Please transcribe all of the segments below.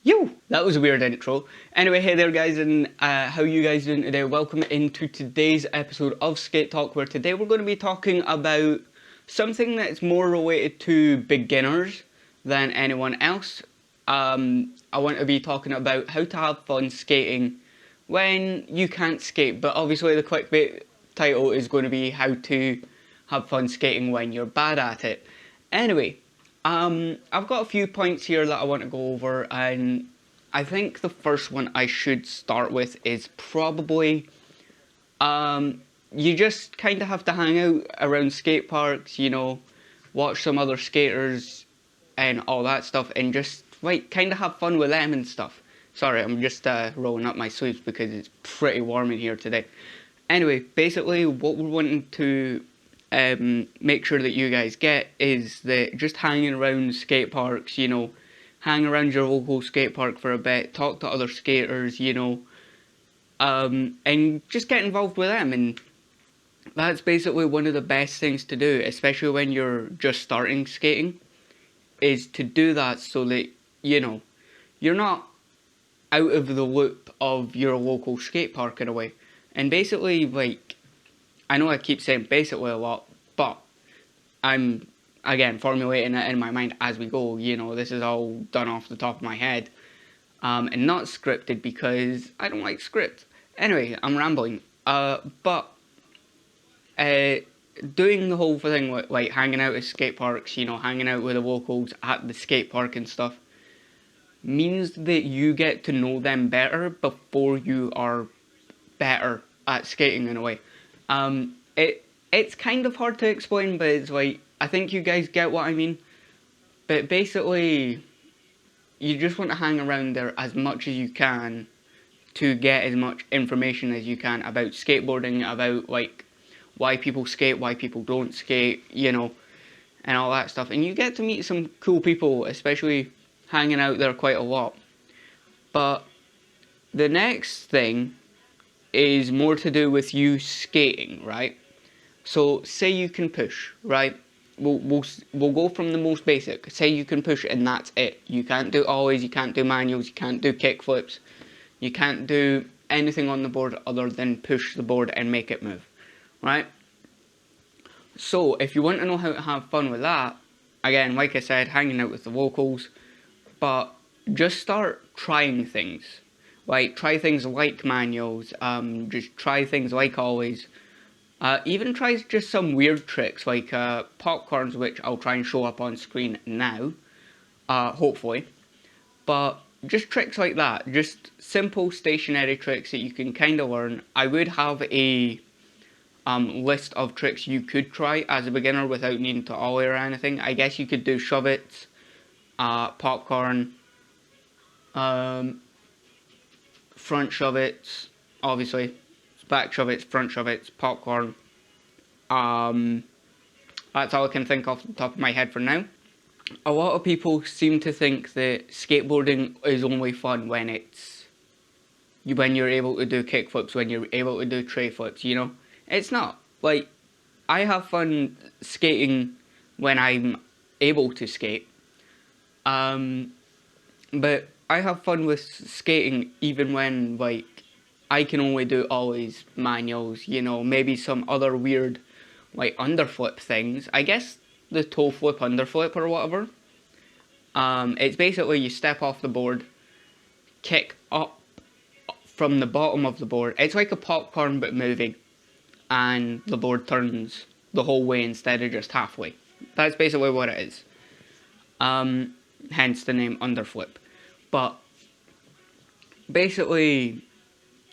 Yo, that was a weird intro. Anyway, hey there guys, and how you guys doing today? Welcome into today's episode of Skate Talk, where today we're going to be talking about something that's more related to beginners than anyone else. I want to be talking about how to have fun skating when you can't skate, but obviously the clickbait title is going to be how to have fun skating when you're bad at it. Anyway, I've got a few points here that I want to go over, and I think the first one I should start with is probably, you just kind of have to hang out around skate parks, you know, watch some other skaters and all that stuff, and just, like, kind of have fun with them and stuff. Sorry, I'm just rolling up my sleeves because it's pretty warm in here today. Anyway, basically what we're wanting to make sure that you guys get is that just hanging around skate parks, you know, hang around your local skate park for a bit, talk to other skaters, you know, and just get involved with them. And that's basically one of the best things to do, especially when you're just starting skating, is to do that so that, you know, you're not out of the loop of your local skate park in a way. And basically, like, I know I keep saying basically a lot, but I'm, again, formulating it in my mind as we go. You know, this is all done off the top of my head, and not scripted because I don't like script. Anyway, I'm rambling. But doing the whole thing with, like, hanging out at skate parks, you know, hanging out with the locals at the skate park and stuff, means that you get to know them better before you are better at skating in a way. It's kind of hard to explain, but it's like, I think you guys get what I mean. But basically, you just want to hang around there as much as you can to get as much information as you can about skateboarding, about, like, why people skate, why people don't skate, you know, and all that stuff. And you get to meet some cool people, especially hanging out there quite a lot. But the next thing is more to do with you skating, right? So say you can push, right? We'll go from the most basic. Say you can push and that's it. You can't do ollies, you can't do manuals, you can't do kickflips, you can't do anything on the board other than push the board and make it move, right? So if you want to know how to have fun with that, again, like I said, hanging out with the locals, but just start trying things. Like, try things like manuals, just try things like ollies. Even try just some weird tricks like popcorns, which I'll try and show up on screen now, hopefully. But just tricks like that, just simple stationary tricks that you can kind of learn. I would have a list of tricks you could try as a beginner without needing to ollie or anything. I guess you could do shove-its, popcorn, front shove-its, obviously, back shove-its, front shove-its, popcorn. That's all I can think off the top of my head for now. A lot of people seem to think that skateboarding is only fun when you're able to do kickflips, when you're able to do tray flips, you know? It's not. Like, I have fun skating when I'm able to skate. But I have fun with skating even when, like, I can only do ollies, manuals, you know, maybe some other weird, like, underflip things. I guess the toe flip, underflip, or whatever. It's basically you step off the board, kick up from the bottom of the board. It's like a popcorn but moving, and the board turns the whole way instead of just halfway. That's basically what it is. Hence the name underflip. But basically,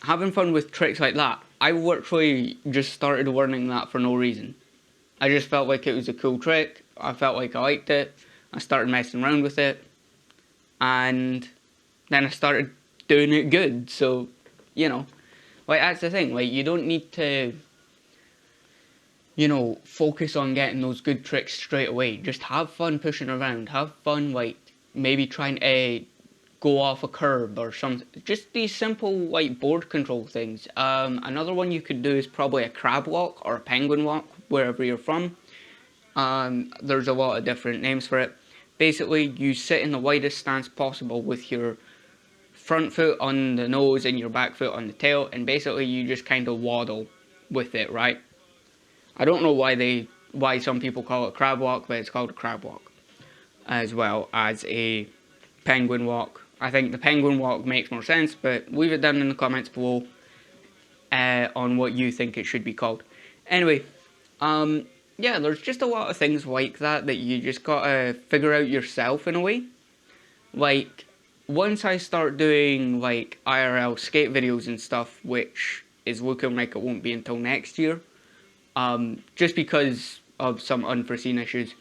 having fun with tricks like that, I literally just started learning that for no reason. I just felt like it was a cool trick, I felt like I liked it, I started messing around with it, and then I started doing it good. So, you know, like, that's the thing, like, you don't need to, you know, focus on getting those good tricks straight away. Just have fun pushing around, have fun, like, maybe trying to go off a curb or something. Just these simple, like, board control things. Another one you could do is probably a crab walk or a penguin walk, wherever you're from. There's a lot of different names for it. Basically, you sit in the widest stance possible with your front foot on the nose and your back foot on the tail, and basically you just kind of waddle with it, right? I don't know why some people call it crab walk, but it's called a crab walk, as well as a penguin walk. I think the penguin walk makes more sense, but leave it down in the comments below on what you think it should be called. Anyway, yeah, there's just a lot of things like that you just gotta figure out yourself in a way. Like, once I start doing like IRL skate videos and stuff, which is looking like it won't be until next year, just because of some unforeseen issues,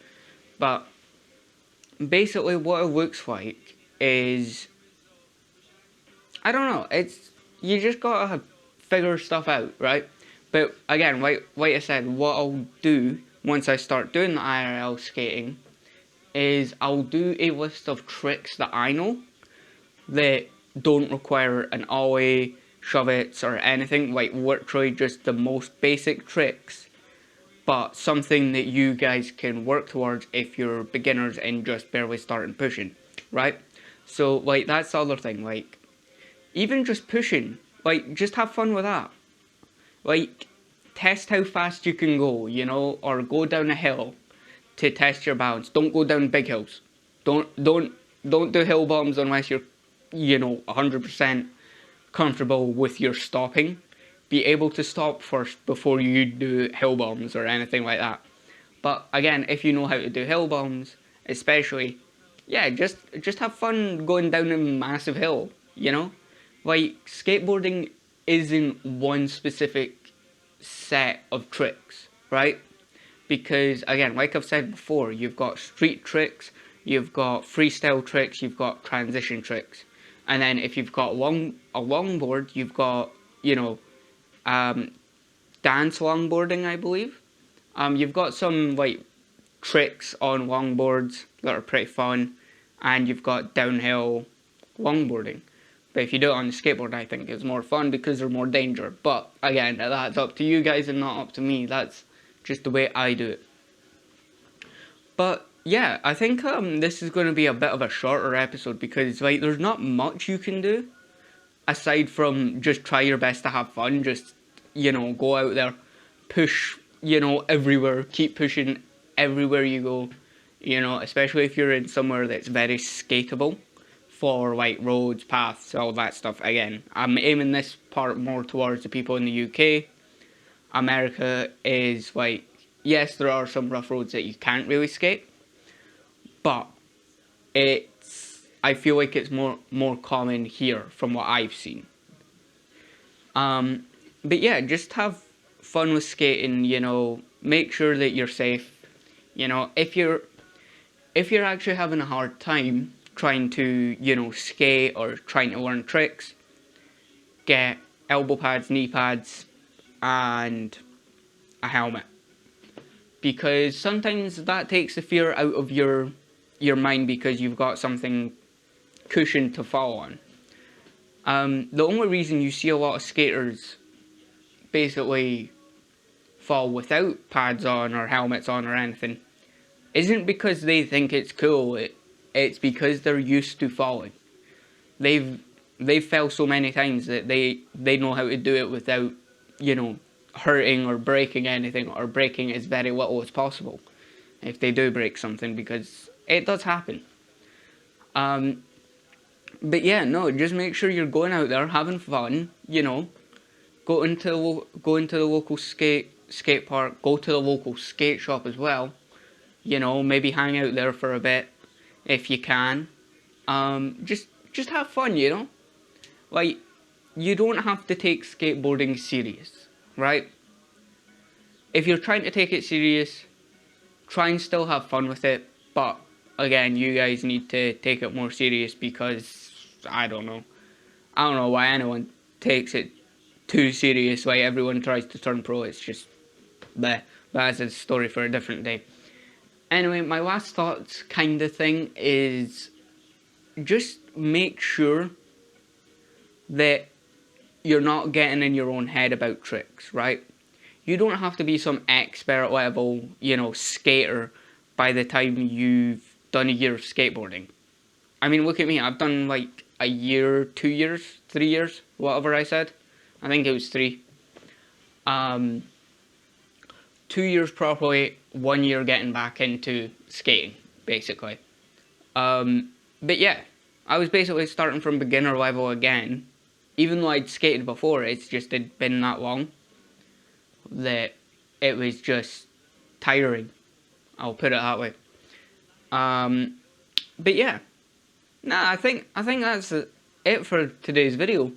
but basically what it looks like is, I don't know, you just gotta figure stuff out, right? But again, like I said, what I'll do once I start doing the IRL skating is I'll do a list of tricks that I know that don't require an ollie, shove-its or anything, like literally just the most basic tricks, but something that you guys can work towards if you're beginners and just barely starting pushing, right? So like that's the other thing, like even just pushing, like just have fun with that. Like test how fast you can go, you know, or go down a hill to test your balance. Don't go down big hills. Don't do hill bombs unless you're, you know, 100% comfortable with your stopping. Be able to stop first before you do hill bombs or anything like that. But again, if you know how to do hill bombs, especially, yeah, just have fun going down a massive hill, you know? Like, skateboarding isn't one specific set of tricks, right? Because again, like I've said before, you've got street tricks, you've got freestyle tricks, you've got transition tricks, and then if you've got a longboard, you've got, you know, dance longboarding, I believe. You've got some like tricks on longboards that are pretty fun, and you've got downhill longboarding. But if you do it on the skateboard, I think it's more fun because there's more danger. But again, that's up to you guys and not up to me. That's just the way I do it. But yeah, I think this is going to be a bit of a shorter episode because like there's not much you can do aside from just try your best to have fun. Just, you know, go out there, push, you know, everywhere, keep pushing everywhere you go, you know, especially if you're in somewhere that's very skateable for like roads, paths, all that stuff. Again, I'm aiming this part more towards the people in the UK. America is like, yes, there are some rough roads that you can't really skate, but I feel like it's more common here from what I've seen. But yeah, just have fun with skating, you know, make sure that you're safe. You know, if you're actually having a hard time trying to, you know, skate or trying to learn tricks, get elbow pads, knee pads, and a helmet. Because sometimes that takes the fear out of your mind because you've got something cushioned to fall on. The only reason you see a lot of skaters basically fall without pads on or helmets on or anything isn't because they think it's cool. It's because they're used to falling. They've fell so many times that they know how to do it without, you know, hurting or breaking anything, or breaking as very little as possible if they do break something, because it does happen. But yeah, no, just make sure you're going out there having fun, you know, go into the local skate park, go to the local skate shop as well, you know, maybe hang out there for a bit if you can. Just have fun, you know, like, you don't have to take skateboarding serious, right? If you're trying to take it serious, try and still have fun with it, but again, you guys need to take it more serious because I don't know why anyone takes it too serious, why everyone tries to turn pro. It's just bleh. But that's a story for a different day. Anyway, my last thoughts kind of thing is just make sure that you're not getting in your own head about tricks, right? You don't have to be some expert level, you know, skater by the time you've done a year of skateboarding. I mean, look at me, I've done like a year, 2 years, 3 years, whatever I said. I think it was 3. 2 years properly, 1 year getting back into skating, basically. But yeah, I was basically starting from beginner level again. Even though I'd skated before, it's just had been that long that it was just tiring. I'll put it that way. But yeah, nah, I think that's it for today's video.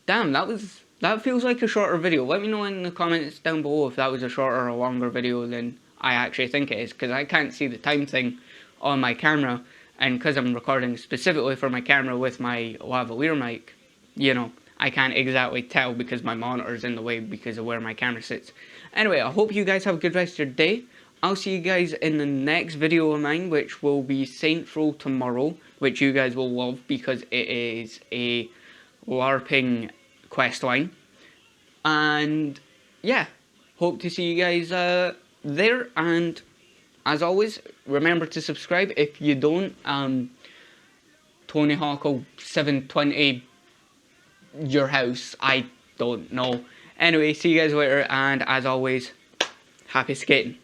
Damn, that feels like a shorter video. Let me know in the comments down below if that was a shorter or a longer video than I actually think it is, because I can't see the time thing on my camera, and because I'm recording specifically for my camera with my lavalier mic, you know, I can't exactly tell because my monitor's in the way because of where my camera sits. Anyway, I hope you guys have a good rest of your day. I'll see you guys in the next video of mine, which will be Saints Row tomorrow, which you guys will love because it is a LARPing quest line. And yeah, hope to see you guys there. And as always, remember to subscribe. If you don't, Tony Hawk 720 your house, I don't know. Anyway, see you guys later, and as always, happy skating.